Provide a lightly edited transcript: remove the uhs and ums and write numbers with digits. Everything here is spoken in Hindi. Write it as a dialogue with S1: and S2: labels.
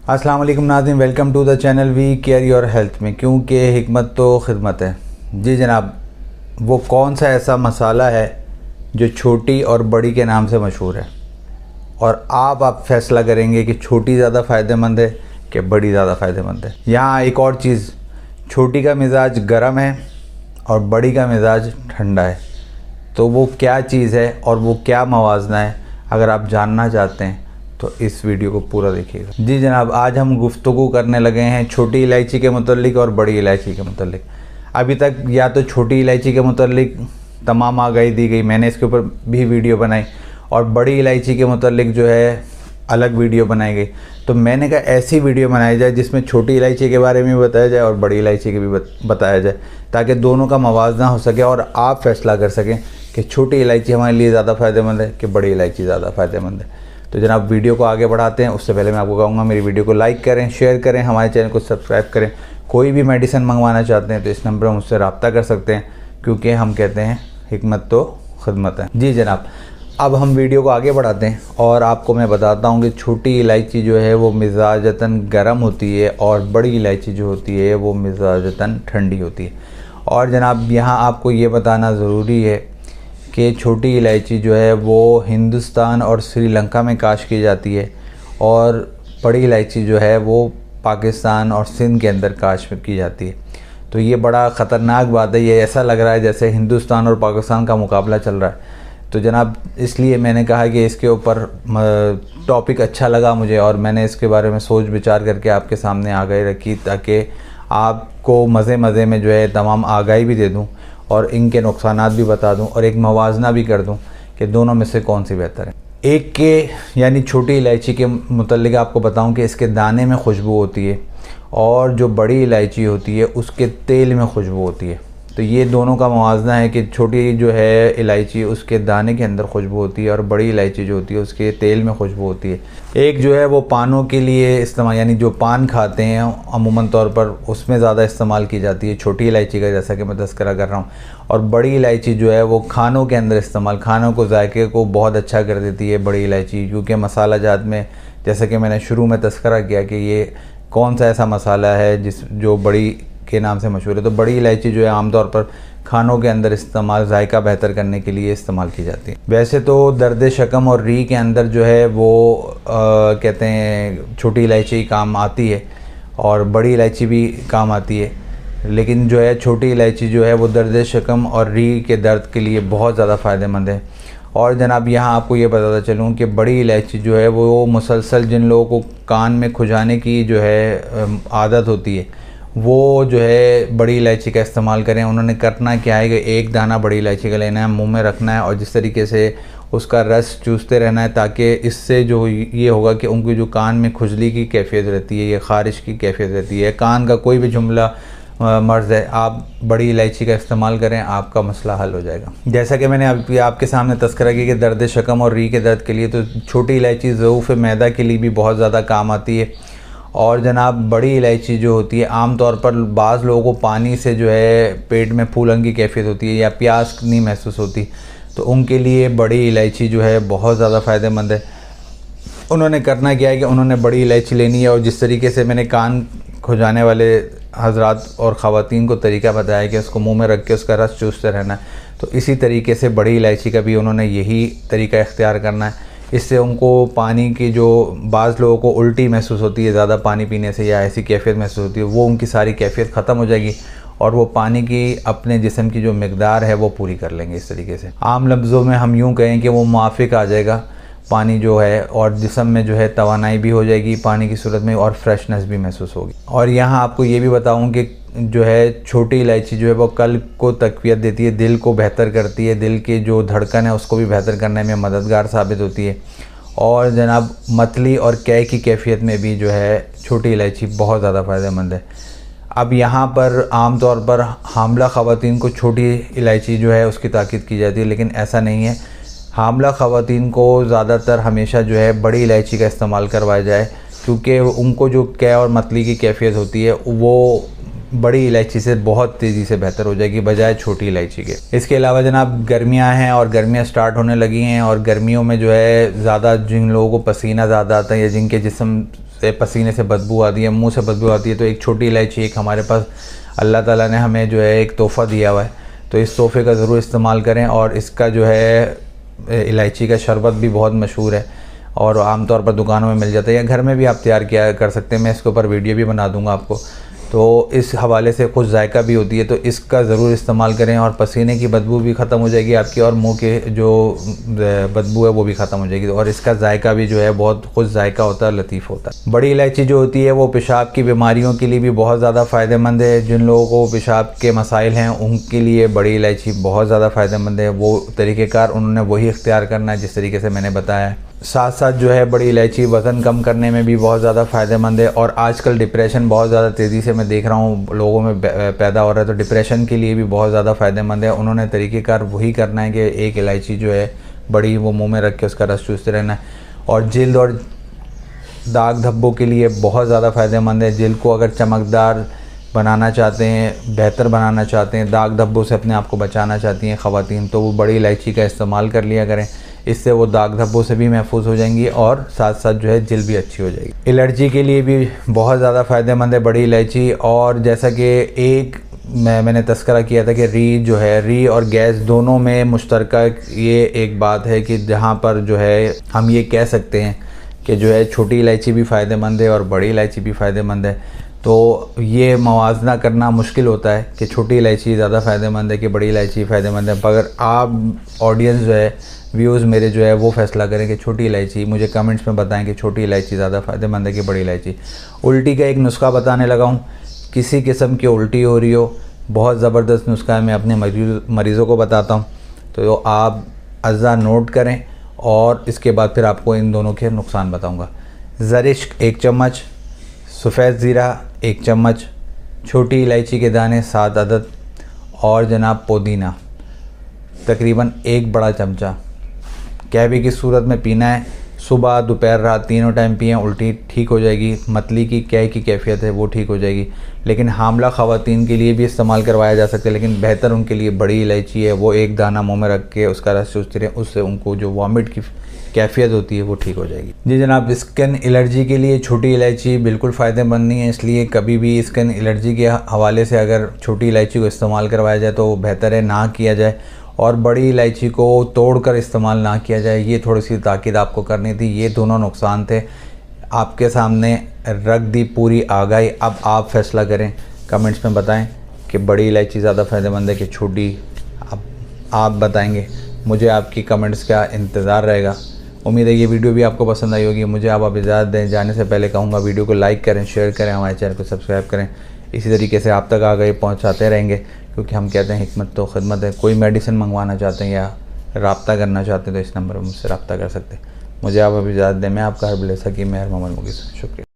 S1: अस्सलाम वालेकुम नाज़रीन, welcome to the channel we care your health में, क्योंकि हिकमत तो खिदमत है। जी जनाब, वो कौन सा ऐसा मसाला है जो छोटी और बड़ी के नाम से मशहूर है, और आप फैसला करेंगे कि छोटी ज़्यादा फ़ायदेमंद है कि बड़ी ज़्यादा फ़ायदेमंद है। यहाँ एक और चीज़, छोटी का मिजाज गर्म है और बड़ी का मिजाज ठंडा है, तो वो क्या चीज़ है और वो क्या मवाजना है, अगर आप जानना चाहते हैं तो इस वीडियो को पूरा देखिएगा। जी जनाब, आज हम गुफ्तगू करने लगे हैं छोटी इलायची के मुतल्लिक और बड़ी इलायची के मुतल्लिक। अभी तक या तो छोटी इलायची के मुतल्लिक तमाम आगाही दी गई, मैंने इसके ऊपर भी वीडियो बनाई, और बड़ी इलायची के मुतल्लिक जो है अलग वीडियो बनाई गई। तो मैंने कहा ऐसी वीडियो बनाई जाए जिसमें छोटी इलायची के बारे में भी बताया जाए और बड़ी इलायची के भी बताया जाए, ताकि दोनों का मवाजना हो सके और आप फैसला कर सकें कि छोटी इलायची हमारे लिए ज़्यादा फ़ायदेमंद है कि बड़ी इलायची ज़्यादा फ़ायदेमंद है। तो जनाब, वीडियो को आगे बढ़ाते हैं। उससे पहले मैं आपको कहूँगा मेरी वीडियो को लाइक करें, शेयर करें, हमारे चैनल को सब्सक्राइब करें। कोई भी मेडिसिन मंगवाना चाहते हैं तो इस नंबर पर मुझसे रब्ता कर सकते हैं, क्योंकि हम कहते हैं हिकमत तो खिदमत है। जी जनाब, अब हम वीडियो को आगे बढ़ाते हैं और आपको मैं बताता हूँ कि छोटी इलायची जो है वो मिजाजतन गर्म होती है और बड़ी इलायची जो होती है वो मिजाजतन ठंडी होती है। और जनाब, यहाँ आपको ये बताना ज़रूरी है कि छोटी इलायची जो है वो हिंदुस्तान और श्रीलंका में काश्त की जाती है, और बड़ी इलायची जो है वो पाकिस्तान और सिंध के अंदर काश्त की जाती है। तो ये बड़ा ख़तरनाक बात है, ये ऐसा लग रहा है जैसे हिंदुस्तान और पाकिस्तान का मुकाबला चल रहा है। तो जनाब, इसलिए मैंने कहा कि इसके ऊपर टॉपिक अच्छा लगा मुझे, और मैंने इसके बारे में सोच विचार करके आपके सामने आगाही रखी, ताकि आपको मज़े मज़े में जो है तमाम आगाही भी दे दूँ और इनके नुकसानात भी बता दूं और एक मवाजना भी कर दूं कि दोनों में से कौन सी बेहतर है। एक के यानी छोटी इलायची के मुतल्लिक आपको बताऊं कि इसके दाने में खुशबू होती है, और जो बड़ी इलायची होती है उसके तेल में खुशबू होती है। तो ये दोनों का मवाजना है कि छोटी जो है इलायची उसके दाने के अंदर खुशबू होती है, और बड़ी इलायची जो होती है उसके तेल में खुशबू होती है। एक जो है वो पानों के लिए इस्तेमाल, यानी जो पान खाते हैं अमूमन तौर पर उसमें ज़्यादा इस्तेमाल की जाती है छोटी इलायची का, जैसा कि मैं तज़किरा कर रहा हूँ। और बड़ी इलायची जो है वो खानों के अंदर इस्तेमाल, खानों को जायके को बहुत अच्छा कर देती है बड़ी इलायची, क्योंकि मसाला जात में, जैसा कि मैंने शुरू में तज़किरा किया कि ये कौन सा ऐसा मसाला है जो बड़ी के नाम से मशहूर है। तो बड़ी इलायची जो है आमतौर पर खानों के अंदर इस्तेमाल, जायका बेहतर करने के लिए इस्तेमाल की जाती है। वैसे तो दर्द शकम और री के अंदर जो है वो कहते हैं छोटी इलायची काम आती है और बड़ी इलायची भी काम आती है, लेकिन जो है छोटी इलायची जो है वो दर्द शकम और री के दर्द के लिए बहुत ज़्यादा फ़ायदेमंद है। और जनाब, यहाँ आपको ये बताता चलूँ कि बड़ी इलायची जो है वो मुसलसल जिन लोगों को कान में खुजाने की जो है आदत होती है, वो जो है बड़ी इलायची का इस्तेमाल करें। उन्होंने करना क्या है कि एक दाना बड़ी इलायची का लेना है, मुंह में रखना है और जिस तरीके से उसका रस चूसते रहना है, ताकि इससे जो ये होगा कि उनकी जो कान में खुजली की कैफियत रहती है या ख़ारिश की कैफियत रहती है, कान का कोई भी जुमला मर्ज़ है, आप बड़ी इलायची का इस्तेमाल करें, आपका मसला हल हो जाएगा। जैसा कि मैंने अभी आपके सामने तज़किरा किया कि दर्द शकम और री के दर्द के लिए तो छोटी इलायची ज़ऊफ़ मैदा के लिए भी बहुत ज़्यादा काम आती है। और जनाब, बड़ी इलायची जो होती है आमतौर पर बाज़ लोगों को पानी से जो है पेट में फूलन की कैफियत होती है या प्यास नहीं महसूस होती, तो उनके लिए बड़ी इलायची जो है बहुत ज़्यादा फ़ायदेमंद है। उन्होंने करना क्या है कि उन्होंने बड़ी इलायची लेनी है, और जिस तरीके से मैंने कान खुजाने वाले हजरात और ख़वातीन को तरीका बताया कि उसको मुंह में रख के उसका रस चूसते रहना है, तो इसी तरीके से बड़ी इलायची का भी उन्होंने यही तरीका इख्तियार करना है। इससे उनको पानी की जो बाज़ लोगों को उल्टी महसूस होती है ज़्यादा पानी पीने से, या ऐसी कैफियत महसूस होती है, वो उनकी सारी कैफियत ख़त्म हो जाएगी और वो पानी की अपने जिस्म की जो मकदार है वो पूरी कर लेंगे। इस तरीके से आम लफ्ज़ों में हम यूँ कहें कि वो मुआफ़िक आ जाएगा पानी जो है, और जिस्म में जो है तवानाई भी हो जाएगी पानी की सूरत में, और फ्रेशनेस भी महसूस होगी। और यहाँ आपको ये भी बताऊँ कि जो है छोटी इलायची जो है वो कल्ब को तक़वियत देती है, दिल को बेहतर करती है, दिल की जो धड़कन है उसको भी बेहतर करने में मददगार साबित होती है। और जनाब, मतली और कै की कैफियत में भी जो है छोटी इलायची बहुत ज़्यादा फ़ायदेमंद है। अब यहाँ पर आम तौर पर हामला ख़वातीन को छोटी इलायची जो है उसकी ताकीद की जाती है, लेकिन ऐसा नहीं है। हामला ख़वातीन को ज़्यादातर हमेशा जो है बड़ी इलायची का इस्तेमाल करवाया जाए, क्योंकि उनको जो कै और मतली की कैफियत होती है वो बड़ी इलायची से बहुत तेज़ी से बेहतर हो जाएगी बजाय छोटी इलायची के। इसके अलावा जनाब, गर्मियां हैं और गर्मियां स्टार्ट होने लगी हैं, और गर्मियों में जो है ज़्यादा जिन लोगों को पसीना ज़्यादा आता है या जिनके जिस्म पसीने से बदबू आती है, मुंह से बदबू आती है, तो एक छोटी इलायची एक हमारे पास अल्लाह ताला ने हमें जो है एक तोहफ़ा दिया हुआ है, तो इस तोहफ़े का ज़रूर इस्तेमाल करें। और इसका जो है इलायची का शरबत भी बहुत मशहूर है और आमतौर पर दुकानों में मिल जाता है, या घर में भी आप तैयार किया कर सकते हैं। मैं इसके ऊपर वीडियो भी बना दूंगा आपको। तो इस हवाले से कुछ जायका भी होती है, तो इसका ज़रूर इस्तेमाल करें और पसीने की बदबू भी ख़त्म हो जाएगी आपकी, और मुंह के जो बदबू है वो भी ख़त्म हो जाएगी। और इसका जायका भी जो है बहुत खुश जायका होता है, लतीफ़ होता है। बड़ी इलायची जो होती है वो पेशाब की बीमारियों के लिए भी बहुत ज़्यादा फ़ायदेमंद है। जिन लोगों को पेशाब के मसाइल हैं उनके लिए बड़ी इलायची बहुत ज़्यादा फ़ायदेमंद है। वो तरीक़ेकार उन्होंने वही इख्तियार करना है जिस तरीके से मैंने बताया है। साथ साथ जो है बड़ी इलायची वज़न कम करने में भी बहुत ज़्यादा फ़ायदेमंद है। और आजकल डिप्रेशन बहुत ज़्यादा तेज़ी से मैं देख रहा हूँ लोगों में पैदा हो रहा है, तो डिप्रेशन के लिए भी बहुत ज़्यादा फ़ायदेमंद है। उन्होंने तरीक़ेकार वही करना है कि एक इलायची जो है बड़ी वो मुंह में रख के उसका रस चूसते रहना है। और जिल्द और दाग धब्बों के लिए बहुत ज़्यादा फ़ायदेमंद है। जिल्द को अगर चमकदार बनाना चाहते हैं, बेहतर बनाना चाहते हैं, दाग धब्बों से अपने आप को बचाना चाहती हैं ख़वातीन, तो वो बड़ी इलायची का इस्तेमाल कर लिया करें। इससे वो दाग धब्बों से भी महफूज हो जाएंगी और साथ साथ जो है जिल्द भी अच्छी हो जाएगी। एलर्जी के लिए भी बहुत ज़्यादा फ़ायदेमंद है बड़ी इलायची। और जैसा कि एक मैंने तस्करा किया था कि री और गैस दोनों में मुश्तरका ये एक बात है कि जहाँ पर जो है हम ये कह सकते हैं कि जो है छोटी इलायची भी फ़ायदेमंद है और बड़ी इलायची भी फ़ायदेमंद है। तो ये मवाजना करना मुश्किल होता है कि छोटी इलायची ज़्यादा फ़ायदेमंद है कि बड़ी इलायची फ़ायदेमंद है। मगर आप ऑडियंस जो है, व्यूज़ मेरे जो है वो फ़ैसला करें कि छोटी इलायची, मुझे कमेंट्स में बताएं कि छोटी इलायची ज़्यादा फ़ायदेमंद है कि बड़ी इलायची। उल्टी का एक नुस्खा बताने लगा हूँ। किसी किस्म की उल्टी हो रही हो, बहुत ज़बरदस्त नुस्खा है, मैं अपने मरीज़ों को बताता हूँ, तो आप अज़ा नोट करें और इसके बाद फिर आपको इन दोनों के नुकसान बताऊँगा। ज़रिश्क 1 चम्मच, सफ़ेद ज़ीरा 1 चम्मच, छोटी इलायची के दाने 7 अदद और जनाब पुदीना तकरीबन 1 बड़ा चमचा कैवी की सूरत में पीना है। सुबह दोपहर रात तीनों टाइम पिएं, उल्टी ठीक हो जाएगी। मतली की कै की कैफियत है वो ठीक हो जाएगी। लेकिन हामला ख़वातीन के लिए भी इस्तेमाल करवाया जा सकता है, लेकिन बेहतर उनके लिए बड़ी इलायची है, वो 1 दाना मुँह में रख के उसका रस चूसते रहें, उससे उनको जो वॉमिट की कैफियत होती है वो ठीक हो जाएगी। जी जनाब, स्किन एलर्जी के लिए छोटी इलायची बिल्कुल फ़ायदेमंद नहीं है, इसलिए कभी भी स्किन एलर्जी के हवाले से अगर छोटी इलायची को इस्तेमाल करवाया जाए तो बेहतर है ना किया जाए, और बड़ी इलायची को तोड़कर इस्तेमाल ना किया जाए। ये थोड़ी सी ताकीद आपको करनी थी। ये दोनों नुकसान थे, आपके सामने रख दी पूरी आगाही। अब आप फ़ैसला करें, कमेंट्स में बताएं कि बड़ी इलायची ज़्यादा फ़ायदेमंद है कि छोटी। आप बताएंगे, मुझे आपकी कमेंट्स का इंतज़ार रहेगा। उम्मीद है ये वीडियो भी आपको पसंद आई होगी। मुझे आप इजाज़त दें, जाने से पहले कहूँगा वीडियो को लाइक करें, शेयर करें, हमारे चैनल को सब्सक्राइब करें। इसी तरीके से आप तक आगे पहुँचाते रहेंगे, क्योंकि हम कहते हैं हिकमत तो खिदमत है। कोई मेडिसिन मंगवाना चाहते हैं या रब्ता करना चाहते हैं तो इस नंबर पर मुझसे रब्ता कर सकते हैं। मुझे आप इजाज़त दें। मैं आपका हरबिल सकी मेहर मोहम्मद मुगीस, शुक्रिया।